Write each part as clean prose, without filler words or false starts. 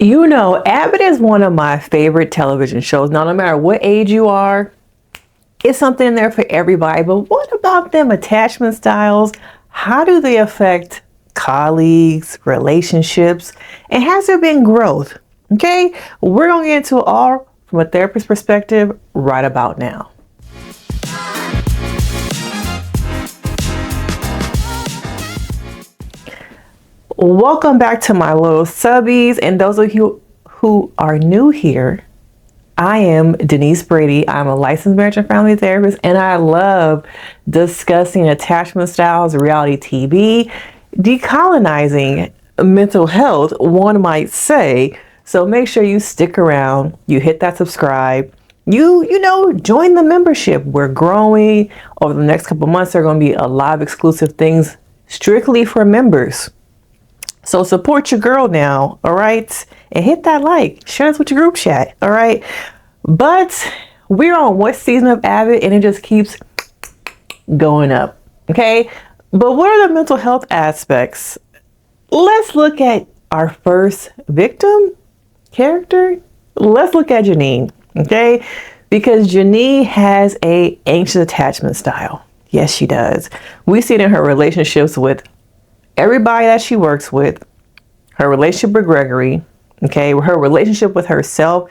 You know, Abbott is one of my favorite television shows. Now, no matter what age you are, it's something in there for everybody. But what about them attachment styles? How do they affect colleagues, relationships, and has there been growth? Okay, we're going to get into it all from a therapist perspective right about now. Welcome back to my little subbies, and those of you who are new here, I am Denise Brady. I'm a licensed marriage and family therapist, and I love discussing attachment styles, reality TV, decolonizing mental health, one might say. So make sure you stick around, you hit that subscribe, you know, join the membership. We're growing. Over the next couple months, there are going to be a lot of exclusive things strictly for members. So support your girl now, all right? And hit that like, share this with your group chat, all right? But we're on what season of Abbott, and it just keeps going up, okay? But what are the mental health aspects? Let's look at our first victim character. Let's look at Janine, okay? Because Janine has a anxious attachment style. Yes, she does. We see it in her relationships with everybody that she works with, her relationship with Gregory, okay, her relationship with herself,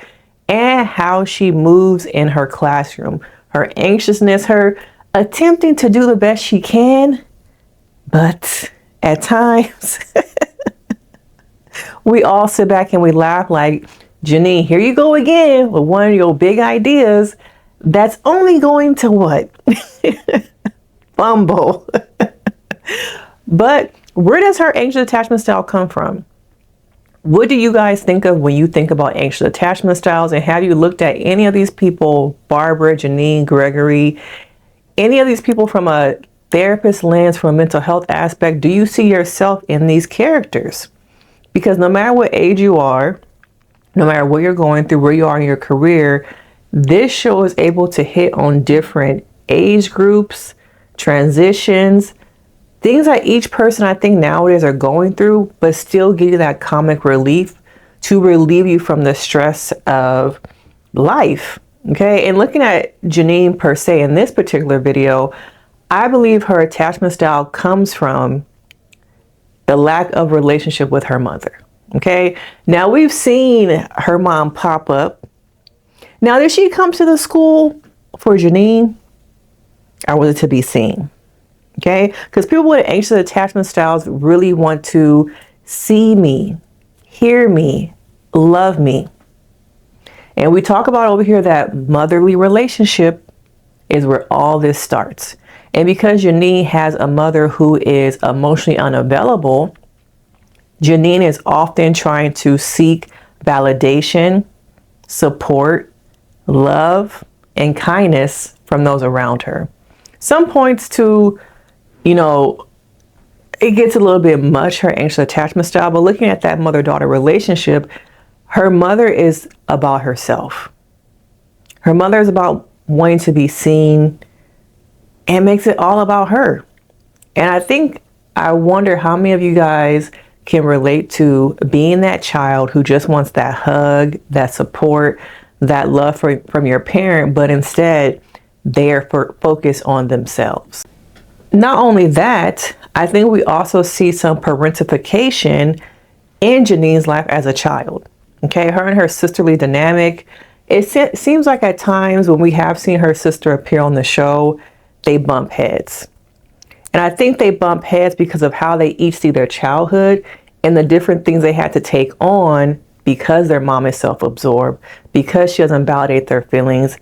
and how she moves in her classroom. Her anxiousness, her attempting to do the best she can, but at times we all sit back and we laugh like, Janine, here you go again with one of your big ideas that's only going to what? Fumble. But where does her anxious attachment style come from? What do you guys think of when you think about anxious attachment styles? And have you looked at any of these people, Barbara, Janine, Gregory, any of these people from a therapist lens, from a mental health aspect? Do you see yourself in these characters? Because no matter what age you are, no matter what you're going through, where you are in your career, this show is able to hit on different age groups, transitions, things that each person I think nowadays are going through, but still give you that comic relief to relieve you from the stress of life. Okay. And looking at Janine per se in this particular video, I believe her attachment style comes from the lack of relationship with her mother. Okay. Now we've seen her mom pop up. Now, did she come to the school for Janine, or was it to be seen? Okay, because people with anxious attachment styles really want to see me, hear me, love me. And we talk about over here that motherly relationship is where all this starts. And because Janine has a mother who is emotionally unavailable, Janine is often trying to seek validation, support, love, and kindness from those around her. Some points to, you know, it gets a little bit much, her anxious attachment style, but looking at that mother-daughter relationship, her mother is about herself. Her mother is about wanting to be seen and makes it all about her. And I wonder how many of you guys can relate to being that child who just wants that hug, that support, that love from your parent, but instead they are focused on themselves. Not only that, I think we also see some parentification in Janine's life as a child. Okay, her and her sisterly dynamic. It seems like at times when we have seen her sister appear on the show, they bump heads. And I think they bump heads because of how they each see their childhood and the different things they had to take on because their mom is self-absorbed, because she doesn't validate their feelings,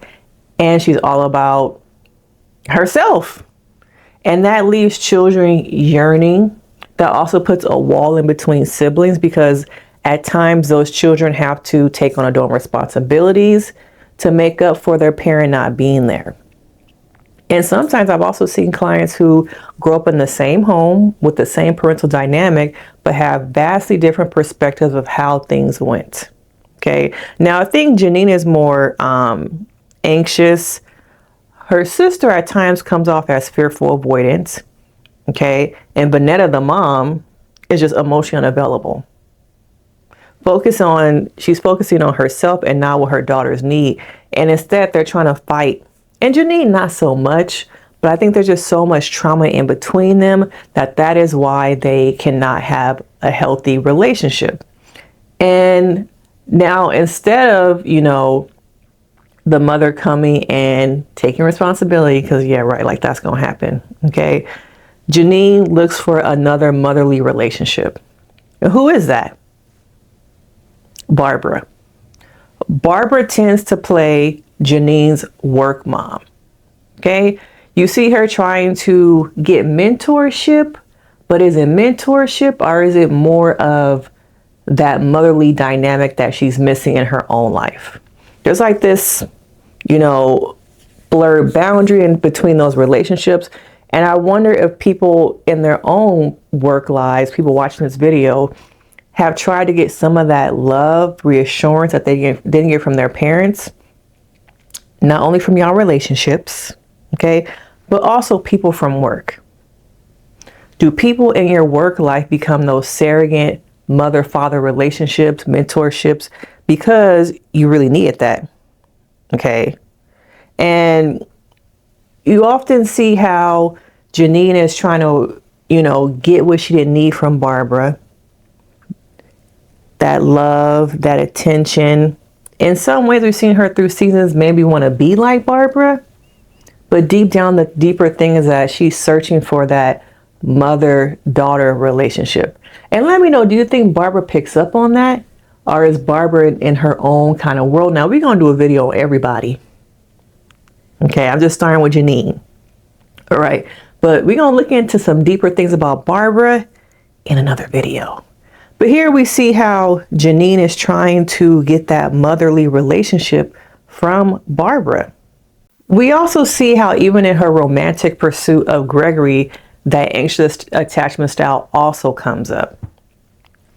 and she's all about herself. And that leaves children yearning. That also puts a wall in between siblings because at times those children have to take on adult responsibilities to make up for their parent not being there. And sometimes I've also seen clients who grow up in the same home with the same parental dynamic, but have vastly different perspectives of how things went. Okay. Now I think Janine is more anxious. Her sister at times comes off as fearful avoidance. Okay. And Bonetta, the mom, is just emotionally unavailable. She's focusing on herself and not what her daughters need. And instead they're trying to fight. And Janine, not so much, but I think there's just so much trauma in between them that is why they cannot have a healthy relationship. And now instead of, the mother coming and taking responsibility, because yeah, right, like that's going to happen. Okay. Janine looks for another motherly relationship. And who is that? Barbara. Barbara tends to play Janine's work mom. Okay. You see her trying to get mentorship, but is it mentorship or is it more of that motherly dynamic that she's missing in her own life? There's like this, blurred boundary in between those relationships. And I wonder if people in their own work lives, people watching this video, have tried to get some of that love, reassurance that they didn't get from their parents, not only from y'all relationships, okay, but also people from work. Do people in your work life become those surrogate mother-father relationships, mentorships, because you really needed that? Okay. And you often see how Janine is trying to, get what she didn't need from Barbara. That love, that attention. In some ways, we've seen her through seasons maybe want to be like Barbara. But deep down, the deeper thing is that she's searching for that mother-daughter relationship. And let me know, do you think Barbara picks up on that? Or is Barbara in her own kind of world? Now, we're going to do a video on everybody. Okay, I'm just starting with Janine. All right, but we're going to look into some deeper things about Barbara in another video. But here we see how Janine is trying to get that motherly relationship from Barbara. We also see how even in her romantic pursuit of Gregory, that anxious attachment style also comes up.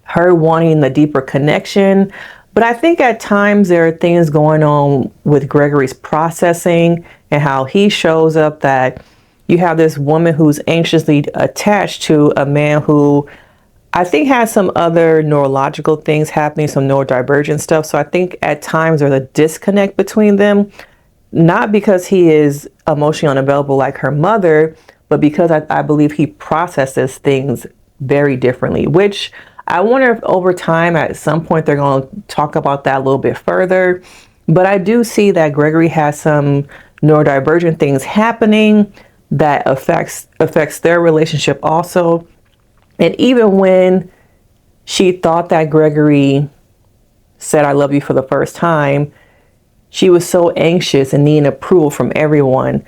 Her wanting the deeper connection. But I think at times there are things going on with Gregory's processing and how he shows up that you have this woman who's anxiously attached to a man who I think has some other neurological things happening, some neurodivergent stuff. So I think at times there's a disconnect between them, not because he is emotionally unavailable like her mother, but because I believe he processes things very differently, which I wonder if over time, at some point, they're going to talk about that a little bit further. But I do see that Gregory has some neurodivergent things happening that affects their relationship also. And even when she thought that Gregory said, "I love you" for the first time, she was so anxious and needing approval from everyone,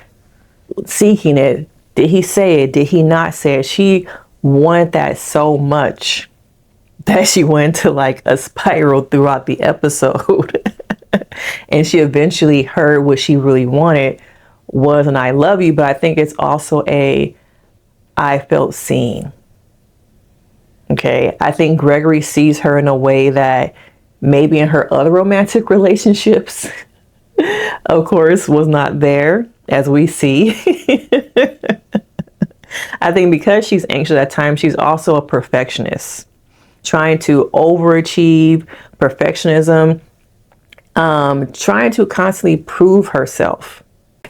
seeking it. Did he say it? Did he not say it? She wanted that so much that she went to like a spiral throughout the episode. And she eventually heard what she really wanted was an "I love you," but I think it's also I felt seen. Okay, I think Gregory sees her in a way that maybe in her other romantic relationships, of course, was not there, as we see. I think because she's anxious at times, she's also a perfectionist, trying to overachieve, perfectionism, trying to constantly prove herself.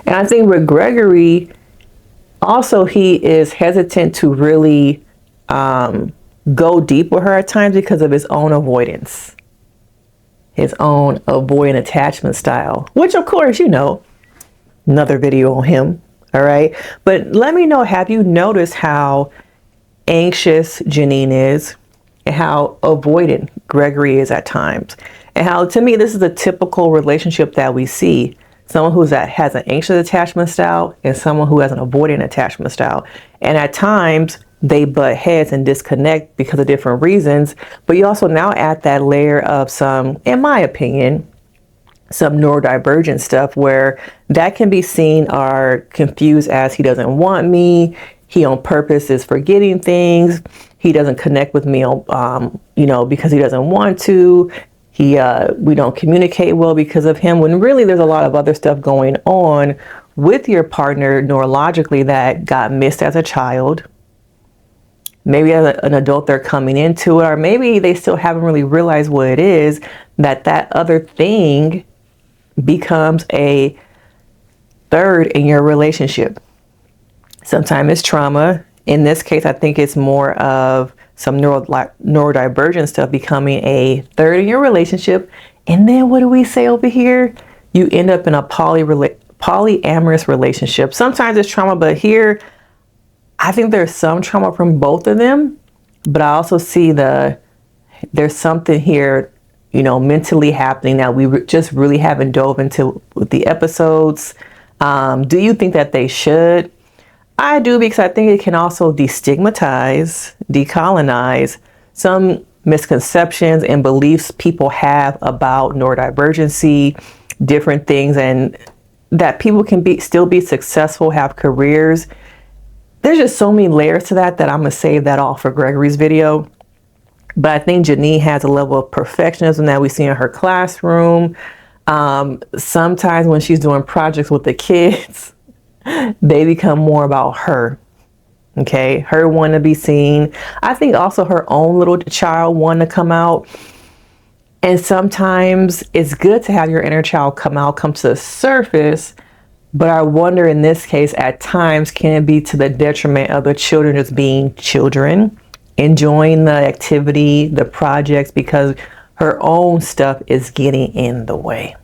And I think with Gregory, also he is hesitant to really go deep with her at times because of his own avoidance, his own avoidant attachment style, which of course, another video on him. All right. But let me know, have you noticed how anxious Janine is and how avoidant Gregory is at times? And how, to me, this is a typical relationship that we see. Someone has an anxious attachment style and someone who has an avoidant attachment style. And at times they butt heads and disconnect because of different reasons. But you also now add that layer of some, in my opinion, some neurodivergent stuff where that can be seen or confused as he doesn't want me. He on purpose is forgetting things. He doesn't connect with me, because he doesn't want to. We don't communicate well because of him, when really there's a lot of other stuff going on with your partner neurologically that got missed as a child. Maybe as an adult they're coming into it, or maybe they still haven't really realized what it is, that other thing becomes a third in your relationship. Sometimes it's trauma. In this case, I think it's more of some neurodivergent stuff becoming a third in your relationship. And then what do we say over here? You end up in a polyamorous relationship. Sometimes it's trauma, but here I think there's some trauma from both of them. But I also see there's something here, mentally happening that we just really haven't dove into with the episodes. Do you think that they should? I do, because I think it can also destigmatize, decolonize some misconceptions and beliefs people have about neurodivergency, different things, and that people can still be successful, have careers. There's just so many layers to that I'm going to save that all for Gregory's video. But I think Janine has a level of perfectionism that we see in her classroom. Sometimes when she's doing projects with the kids, they become more about her. Okay, her wanting to be seen. I think also her own little child wanting to come out. And sometimes it's good to have your inner child come to the surface. But I wonder in this case, at times, can it be to the detriment of the children just being children, enjoying the activity, the projects, because her own stuff is getting in the way.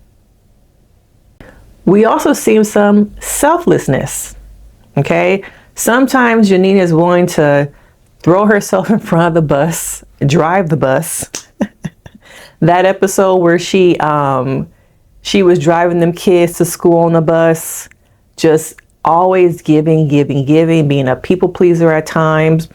We also see some selflessness. Okay, sometimes Janine is willing to throw herself in front of the bus, drive the bus. That episode where she was driving them kids to school on the bus, just always giving, being a people pleaser at times,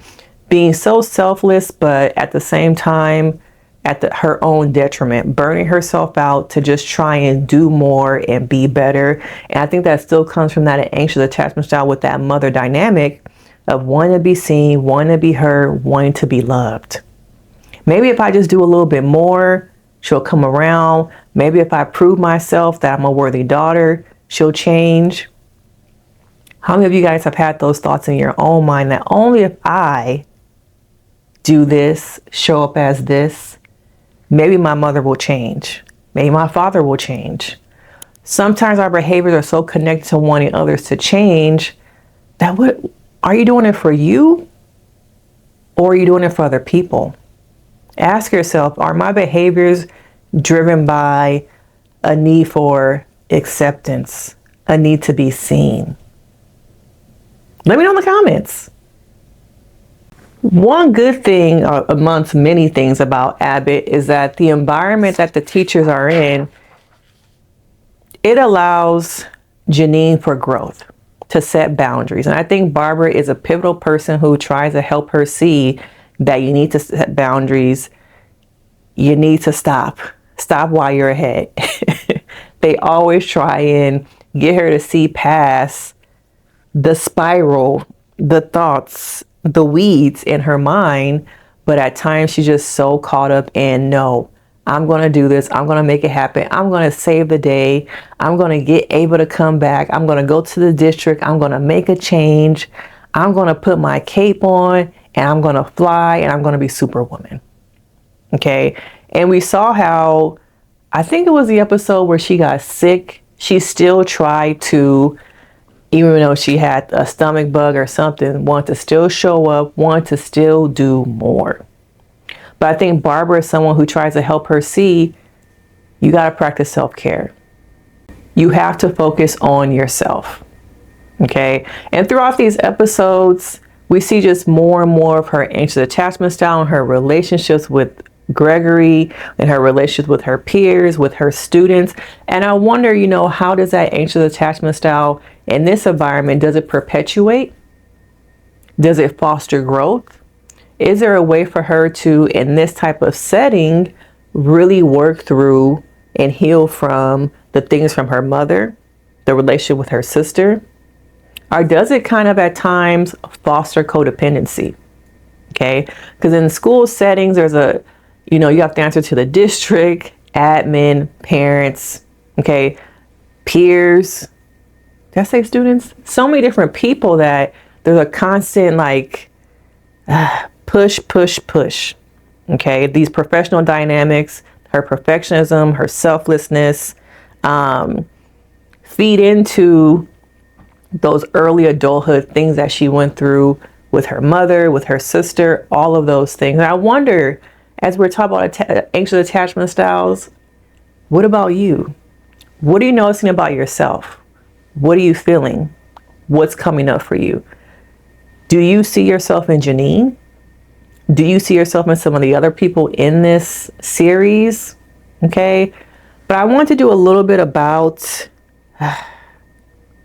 being so selfless, but at the same time, at her own detriment, burning herself out to just try and do more and be better. And I think that still comes from that anxious attachment style with that mother dynamic of wanting to be seen, wanting to be heard, wanting to be loved. Maybe if I just do a little bit more, she'll come around. Maybe if I prove myself that I'm a worthy daughter, she'll change. How many of you guys have had those thoughts in your own mind that only if I do this, show up as this, maybe my mother will change. Maybe my father will change. Sometimes our behaviors are so connected to wanting others to change that are you doing it for you, or are you doing it for other people? Ask yourself, are my behaviors driven by a need for acceptance, a need to be seen? Let me know in the comments. One good thing amongst many things about Abbott is that the environment that the teachers are in, it allows Janine for growth, to set boundaries. And I think Barbara is a pivotal person who tries to help her see that you need to set boundaries. You need to stop while you're ahead. They always try and get her to see past the spiral, the thoughts, the weeds in her mind. But at times she's just so caught up in, no, I'm going to do this. I'm going to make it happen. I'm going to save the day. I'm going to get able to come back. I'm going to go to the district. I'm going to make a change. I'm going to put my cape on and I'm going to fly and I'm going to be Superwoman. Okay. And we saw how, I think it was the episode where she got sick. She still tried to, even though she had a stomach bug or something, want to still show up, want to still do more. But I think Barbara is someone who tries to help her see, you got to practice self-care. You have to focus on yourself. Okay. And throughout these episodes, we see just more and more of her anxious attachment style and her relationships with Gregory and her relationships with her peers, with her students. And I wonder, how does that anxious attachment style in this environment, does it perpetuate? Does it foster growth? Is there a way for her to, in this type of setting, really work through and heal from the things from her mother, the relationship with her sister? Or does it kind of at times foster codependency? Okay, because in school settings, there's you have to answer to the district, admin, parents, okay, peers. Did I say students? So many different people that there's a constant push, push, push. Okay, these professional dynamics, her perfectionism, her selflessness, feed into those early adulthood things that she went through with her mother, with her sister, all of those things. And I wonder, as we're talking about anxious attachment styles, what about you? What are you noticing about yourself? What are you feeling? What's coming up for you? Do you see yourself in Janine? Do you see yourself in some of the other people in this series? Okay. But I want to do a little bit about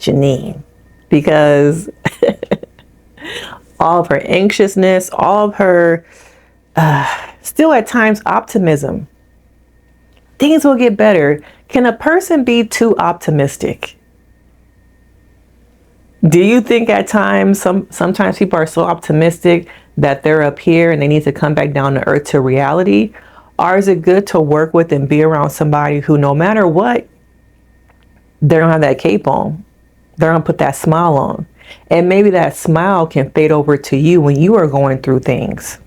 Janine, because all of her anxiousness, all of her still at times optimism. Things will get better. Can a person be too optimistic? Do you think at times, sometimes people are so optimistic that they're up here and they need to come back down to earth to reality? Or is it good to work with and be around somebody who, no matter what, they don't have that cape on? They're going to put that smile on. And maybe that smile can fade over to you when you are going through things.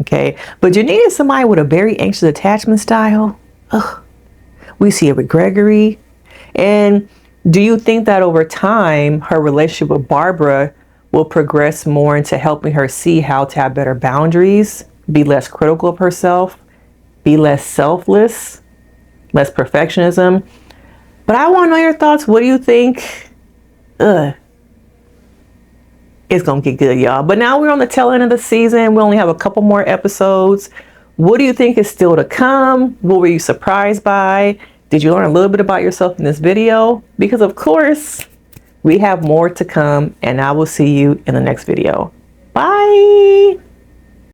Okay. But Janine is somebody with a very anxious attachment style. Ugh. We see it with Gregory. And do you think that over time, her relationship with Barbara will progress more into helping her see how to have better boundaries, be less critical of herself, be less selfless, less perfectionism? But I want to know your thoughts. What do you think? It's going to get good, y'all. But now we're on the tail end of the season. We only have a couple more episodes. What do you think is still to come? What were you surprised by? Did you learn a little bit about yourself in this video? Because of course, we have more to come, and I will see you in the next video. Bye.